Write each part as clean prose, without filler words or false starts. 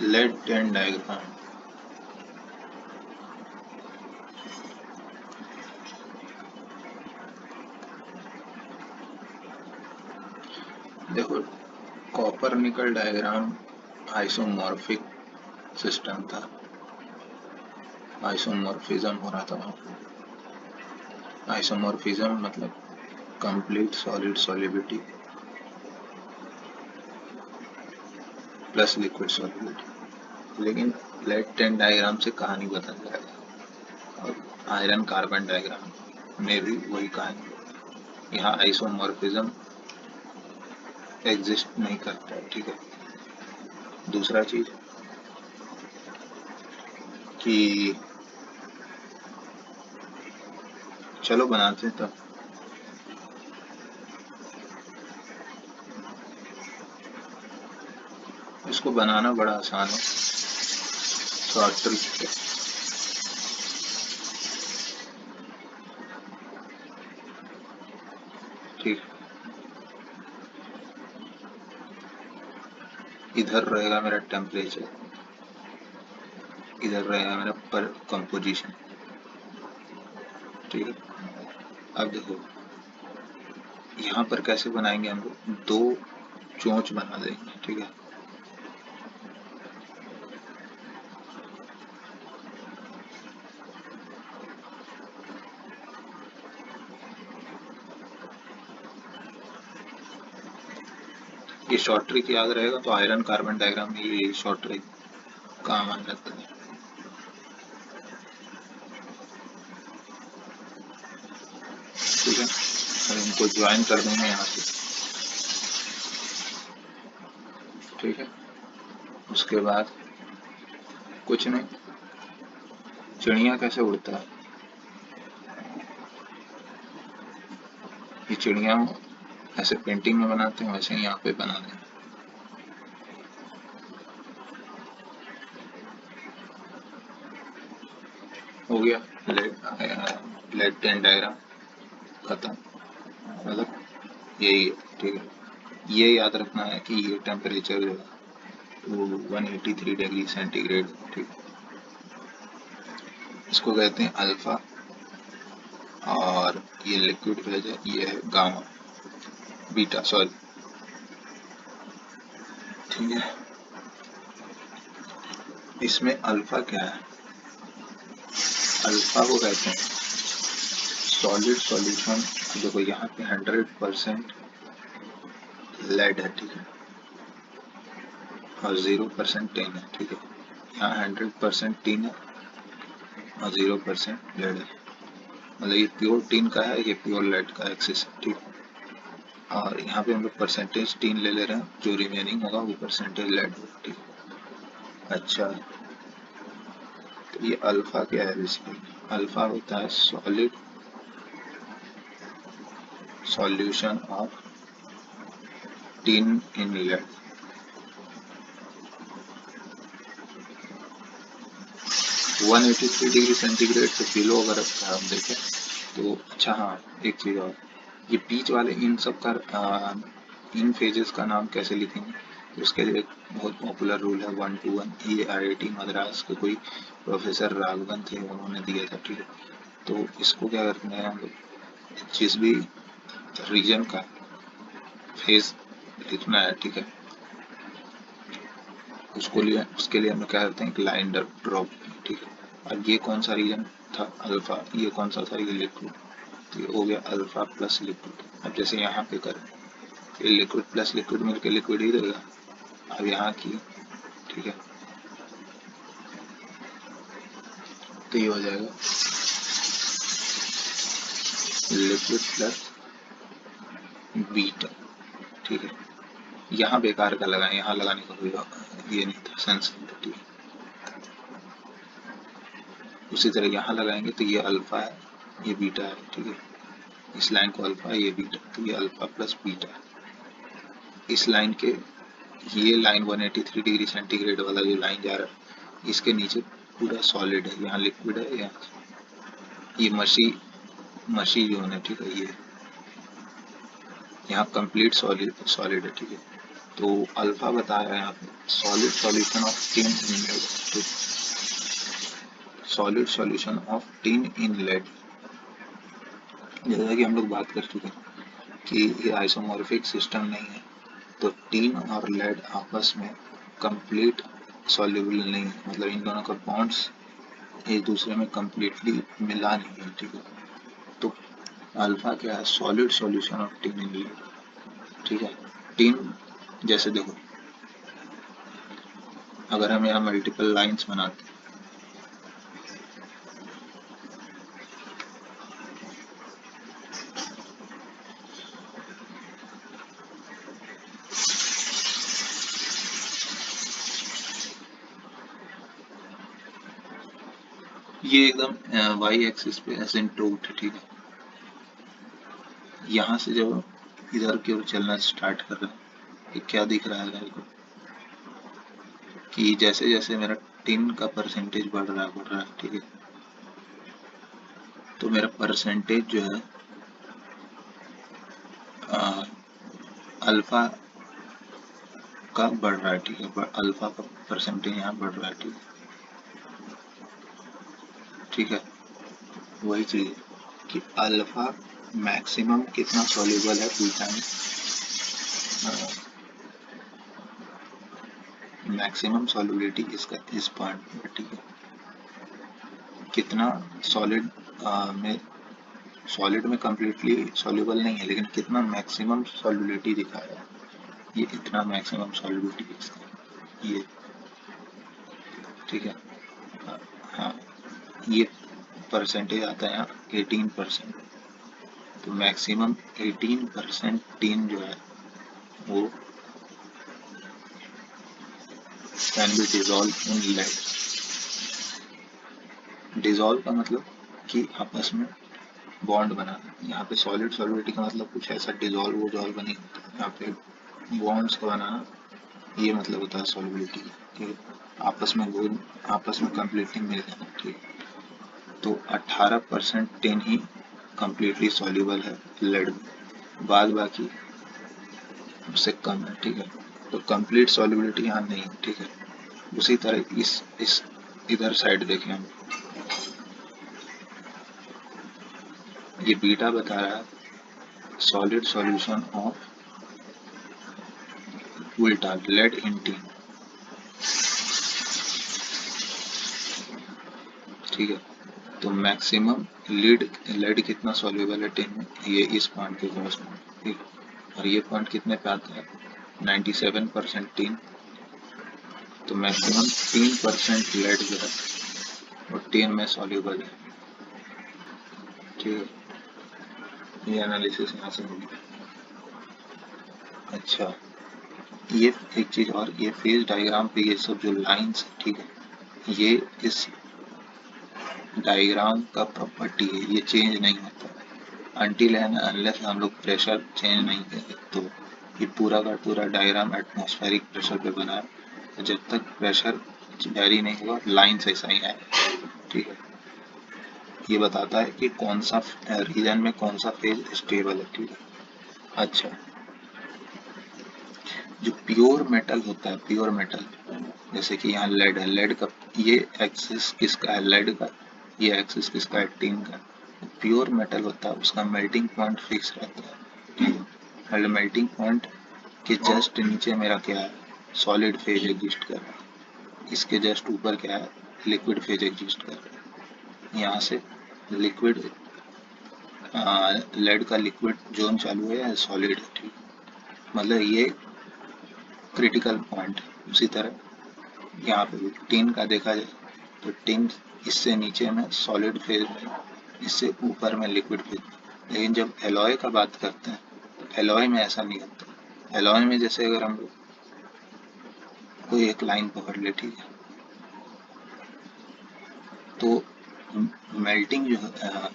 Lead and diagram. देखो, copper nickel diagram isomorphic system था, isomorphism हो रहा था वहाँ पे। आइसोमॉर्फिज्म मतलब complete solid solubility plus liquid solubility. लेकिन लेड एंड डायग्राम से कहानी बदल जाएगा और आयरन कार्बन डायग्राम में भी वही कहानी। यहाँ आइसोमॉर्फिज्म एग्जिस्ट नहीं करता है, ठीक है। दूसरा चीज कि चलो बनाते हैं तब। इसको बनाना बड़ा आसान है, शॉर्ट ट्रिक है। ठीक, इधर रहेगा मेरा टेम्परेचर, इधर रहेगा मेरा पर कंपोजिशन, ठीक है। अब देखो यहाँ पर कैसे बनाएंगे हम लोग, दो चोंच बना देंगे, ठीक है। ये शॉर्ट ट्रिक याद रहेगा तो आयरन कार्बन डायग्राम में ये शॉर्ट ट्रिक काम आ जाता है। ठीक है, और इनको ज्वाइन कर देंगे यहाँ से, ठीक है। उसके बाद कुछ नहीं, चिड़िया कैसे उड़ता है, ये चिड़िया ऐसे पेंटिंग में बनाते हैं वैसे ही यहाँ पे बना दें। हो गया लेड एंड डायग्राम खत्म, मतलब यही है, ठीक है। ये याद रखना है कि ये टेम्परेचर 183 डिग्री सेंटीग्रेड, ठीक। इसको कहते हैं अल्फा, और ये लिक्विड फेज है, ये है गामा, बीटा सॉरी, ठीक है। इसमें अल्फा क्या है, अल्फा को कहते हैं सॉलिड सॉल्यूशन। देखो यहाँ पे 100% लेड है, ठीक है, और 0% टिन है, ठीक है। यहाँ 100% टिन है और 0% लेड है, मतलब ये प्योर टिन का है, ये प्योर लेड का एक्सिस है, ठीक। और यहाँ पे हम लोग परसेंटेज टिन ले ले रहे हैं, जो रिमेनिंग होगा वो परसेंटेज लेड होगा, ठीक। अच्छा, तो ये अल्फा क्या है, बेसिकली अल्फा होता है solid solution of tin in lead. 183 degree centigrade से बिलो अगर हम देखें तो, अच्छा हाँ एक चीज और, ये बीच वाले इन सब का इन फेजेस का नाम कैसे लिखेंगे, तो उसके लिए एक बहुत पॉपुलर रूल है 1 to 1। ये IIT मद्रास के कोई प्रोफेसर राघवन थे, उन्होंने दिया था, ठीक है। तो इसको क्या करते हैं हम लोग, जिस भी रीजन का फेज लिखना है, ठीक है, उसके लिए हम क्या करते हैं, एक लाइन ड्रॉप, ठीक है। अब ये कौन सा रीजन था, अल्फा, ये कौन सा था, ये लिक्विड, तो ये हो गया अल्फा प्लस लिक्विड। अब जैसे यहाँ पे करें, ये लिक्विड प्लस लिक्विड मिलकर लिक्विड ही देगा। अब यहाँ की, ठीक है, तो ये हो जाएगा लिक्विड प्लस बीटा, ठीक है। यहाँ बेकार का लगाए, यहाँ लगाने का कोई ये नहीं था, सेंस नहीं था, ठीक है। उसी तरह यहाँ लगाएंगे तो ये अल्फा है, ये बीटा है, ठीक है। इस लाइन को अल्फा, ये बीटा, तो ये अल्फा प्लस बीटा है। इस लाइन के, ये लाइन 183 डिग्री सेंटीग्रेड वाला जो लाइन जा रहा है, इसके नीचे पूरा सॉलिड है, यहाँ लिक्विड है, ये मशी जोन है, ठीक है। ये यहाँ कंप्लीट सॉलिड सॉलिड है, ठीक है। तो अल्फा बता रहा है यहाँ पे solid solution of tin in lead, solid solution of tin in lead. जैसा कि हम लोग बात कर चुके हैं कि ये आइसोमॉर्फिक सिस्टम नहीं है, तो टिन और लेड आपस में कंप्लीट सॉल्युबल नहीं है, मतलब इन दोनों का बॉन्ड्स एक दूसरे में कंप्लीटली मिला नहीं है, ठीक है। तो अल्फा क्या है, solid solution of tin in lead, ठीक है। टिन जैसे देखो, अगर हम यहाँ मल्टीपल लाइंस बनाते हैं, ये एकदम वाई एक्सिस पे एसिम्प्टोट है, ठीक है। यहाँ से जब इधर की ओर चलना स्टार्ट कर रहा है, ये क्या दिख रहा है मेरे को कि जैसे जैसे मेरा टिन का परसेंटेज बढ़ रहा है, ठीक है। तो मेरा परसेंटेज जो है अल्फा का बढ़ रहा है, ठीक है। अल्फा का परसेंटेज यहाँ बढ़ रहा है, ठीक है, ठीक है। वही चीज है कि अल्फा मैक्सिमम कितना सॉल्युबल है बीटा में, मैक्सिमम सॉल्युबिलिटी इसका इस पॉइंट पर, ठीक है। कितना सॉलिड में, सॉलिड में कंप्लीटली सॉल्युबल नहीं है, लेकिन कितना मैक्सिमम सॉल्युबिलिटी दिखा रहा है, ये इतना मैक्सिमम सॉल्युबिलिटी इसका, ये, ठीक है। हाँ, ये परसेंटेज आता है यहाँ 18%। तो मैक्सिमम 18% टीन जो है वो can be dissolve in lead. Dissolve का मतलब कि आपस में बॉन्ड बनाना, यहाँ पे सॉलिड सॉलिडिटी का मतलब कुछ ऐसा डिजॉल्व वोजॉल्व नहीं होता, यहाँ पे बॉन्ड्स का बनाना, ये मतलब होता है सॉलिबिलिटी, ठीक है। आपस में कंप्लीटली मिल जाना, ठीक है। तो 18% टिन ही कंप्लीटली सॉल्युबल है लेड में, बाद बाकी उससे कम है, ठीक है। तो कंप्लीट सॉल्युबिलिटी यहाँ नहीं है, ठीक है। उसी तरह इस इधर साइड देखें हम, ये बीटा बता रहा है सॉलिड सॉल्यूशन ऑफ उल्टा लेड इन टिन, ठीक है। तो मैक्सिमम लेड कितना सॉल्युबल है टिन में, ये इस पॉइंट के पास में, ठीक। और ये पॉइंट कितने पे आता है, 97% टिन। तो मैक्सिमम 3% लेड जो है वो टिन में सॉल्युबल है, ठीक है। ये एनालिसिस यहाँ से होगी। अच्छा, ये एक चीज और, ये फेज डायग्राम पे ये सब जो लाइंस, ठीक है, ये इस डायग्राम का प्रॉपर्टी है, ये चेंज नहीं होता अनटिल एंड अनलेस हम लोग प्रेशर चेंज नहीं करें। तो ये पूरा का पूरा डायग्राम एटमॉस्फेरिक प्रेशर पे बना है, जब तक प्रेशर वेरी नहीं हुआ लाइंस ऐसा ही है, ठीक है। ये बताता है कि कौन सा रीजन में कौन सा फेज स्टेबल है, ठीक है। अच्छा, जो प्योर मेटल होता है, प्योर मेटल, जैसे कि यहाँ लेड है, लेड का ये एक्सिस किसका है, लेड का, ये एक्सिस किसका है, टिन का। प्योर मेटल होता है उसका मेल्टिंग पॉइंट फिक्स रहता है, ठीक है। मेल्टिंग पॉइंट के जस्ट नीचे मेरा क्या है, सॉलिड फेज एग्जिस्ट कर रहा है, इसके जस्ट ऊपर क्या है, लिक्विड फेज एग्जिस्ट कर रहा है। यहाँ से लिक्विड, लेड का लिक्विड जोन चालू है या सॉलिड है, ठीक, मतलब ये क्रिटिकल पॉइंट। उसी तरह यहाँ पे भी टिन का देखा जाए तो टिन इससे नीचे में सॉलिड फेज में, इससे ऊपर में लिक्विड फेज में। लेकिन जब एलॉय का बात करते हैं तो एलॉय में ऐसा नहीं होता। एलॉय में जैसे अगर हम लोग कोई एक लाइन पकड़ ले, ठीक है, तो मेल्टिंग जो है,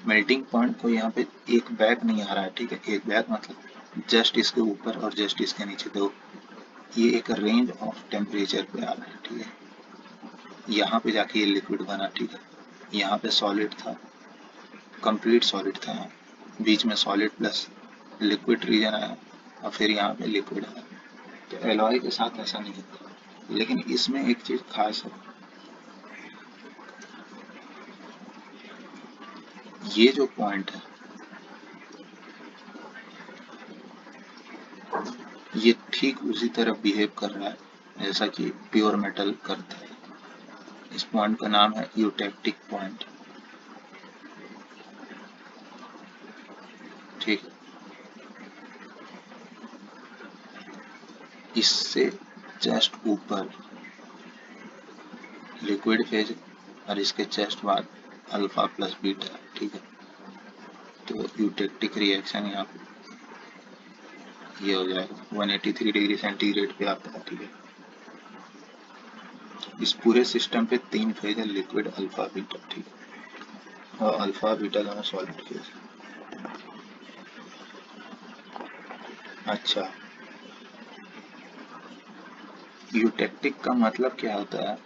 मेल्टिंग पॉइंट को यहाँ पे एक बैग नहीं आ रहा है, ठीक है। एक बैग मतलब जस्ट इसके ऊपर और जस्ट इसके नीचे, तो ये एक रेंज ऑफ टेम्परेचर पे आ रहा है, ठीक है। यहाँ पे जाके ये लिक्विड बना, ठीक है। यहाँ पे सॉलिड था, कंप्लीट सॉलिड था, यहाँ बीच में सॉलिड प्लस लिक्विड रीजन आया और फिर यहाँ पे लिक्विड आया। तो एलॉय के साथ ऐसा नहीं होता, लेकिन इसमें एक चीज खास है, ये जो पॉइंट है ये ठीक उसी तरह बिहेव कर रहा है जैसा कि प्योर मेटल करता है। इस पॉइंट का नाम है यूटेक्टिक पॉइंट। ठीक है, इससे जस्ट ऊपर लिक्विड फेज और इसके जस्ट बाद अल्फा प्लस बीटा। ठीक है, तो यूटेक्टिक रिएक्शन यहाँ पे ये हो जाएगा 183 डिग्री सेंटीग्रेड पे आता है। ठीक है, इस पूरे सिस्टम पे 3 फेज है, लिक्विड अल्फा बीटा। ठीक है, और अल्फा बीटा दोनों सॉलिड फेज। अच्छा, यूटेक्टिक का मतलब क्या होता है?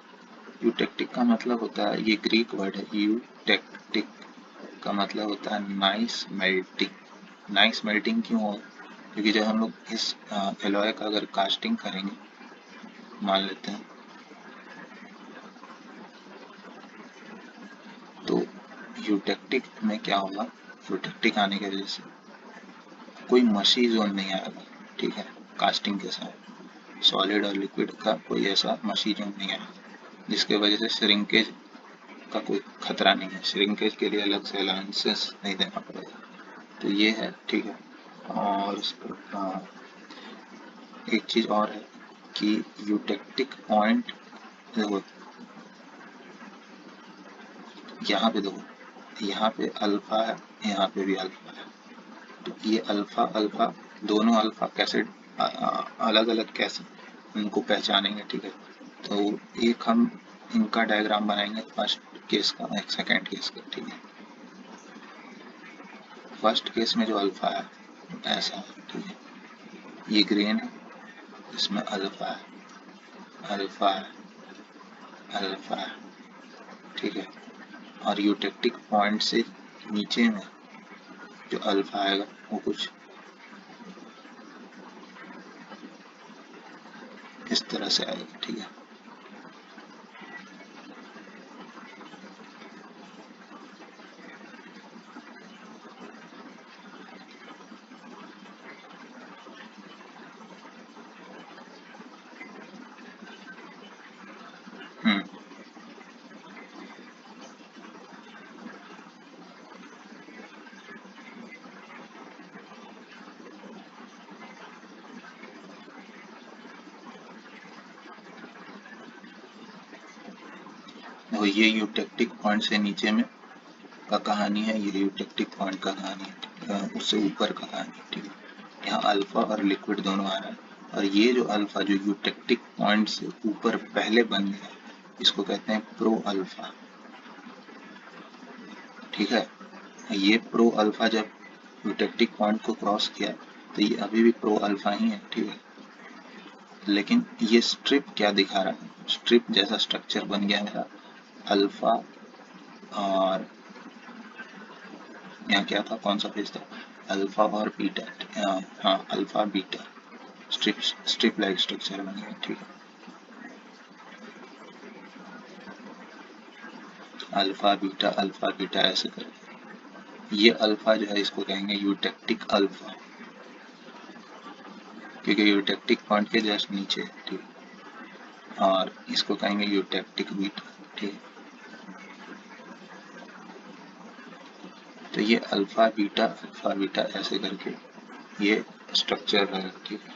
यूटेक्टिक का मतलब होता है, ये ग्रीक वर्ड है, यूटेक्टिक का मतलब होता है नाइस मेल्टिंग। नाइस मेल्टिंग क्यों हो? क्योंकि जब हम लोग इस एलॉय का अगर कास्टिंग करेंगे, मान लेते हैं, तो यूटेक्टिक में क्या होगा, यूटेक्टिक आने की वजह से कोई मशी जोन नहीं आएगा। ठीक है, कास्टिंग के साथ सॉलिड और लिक्विड का कोई ऐसा मशी जोन नहीं आएगा, जिसके वजह से श्रिंकेज का कोई खतरा नहीं है। श्रिंकेज के लिए अलग से अलाउंसेस नहीं देना पड़ेगा। तो ये है। ठीक है, और एक चीज और है कि यूटेक्टिक पॉइंट देखो, यहाँ पे देखो, यहाँ पे अल्फा है, यहाँ पे भी अल्फा है। तो ये अल्फा अल्फा दोनों अल्फा कैसे अलग अलग कैसे उनको पहचानेंगे? ठीक है, तो एक हम इनका डायग्राम बनाएंगे, फर्स्ट केस का, एक सेकेंड केस का। ठीक है, फर्स्ट केस में जो अल्फा है ऐसा है। ठीक है, ये ग्रीन है, इसमें अल्फा है, अल्फा है, अल्फा है। ठीक है, और यूटेक्टिक पॉइंट से नीचे में जो अल्फा आएगा वो कुछ इस तरह से आएगा। ठीक है, हम्म, देखो ये यूटेक्टिक पॉइंट से नीचे में का कहानी है, ये यूटेक्टिक पॉइंट का कहानी है, उससे ऊपर का कहानी है। ठीक है, यहाँ अल्फा और लिक्विड दोनों आ रहा है, और ये जो अल्फा जो यूटेक्टिक पॉइंट से ऊपर पहले बन गया, इसको कहते हैं प्रो अल्फा। ठीक है, ये प्रो अल्फा जब यूटेक्टिक पॉइंट को क्रॉस किया तो ये अभी भी प्रो अल्फा ही है। ठीक है, लेकिन ये स्ट्रिप क्या दिखा रहा है, स्ट्रिप जैसा स्ट्रक्चर बन गया मेरा अल्फा, और यहाँ क्या था, कौन सा फेज था, अल्फा और बीटा। हाँ, alpha beta strip strip like structure बन गया। ठीक है, अल्फा बीटा ऐसे कर, ये अल्फा जो है इसको कहेंगे यूटेक्टिक अल्फा, क्योंकि यूटेक्टिक पॉइंट के जस्ट नीचे। ठीक है, और इसको कहेंगे यूटेक्टिक बीटा। ठीक है, तो ये अल्फा बीटा ऐसे करके ये स्ट्रक्चर है। ठीक है,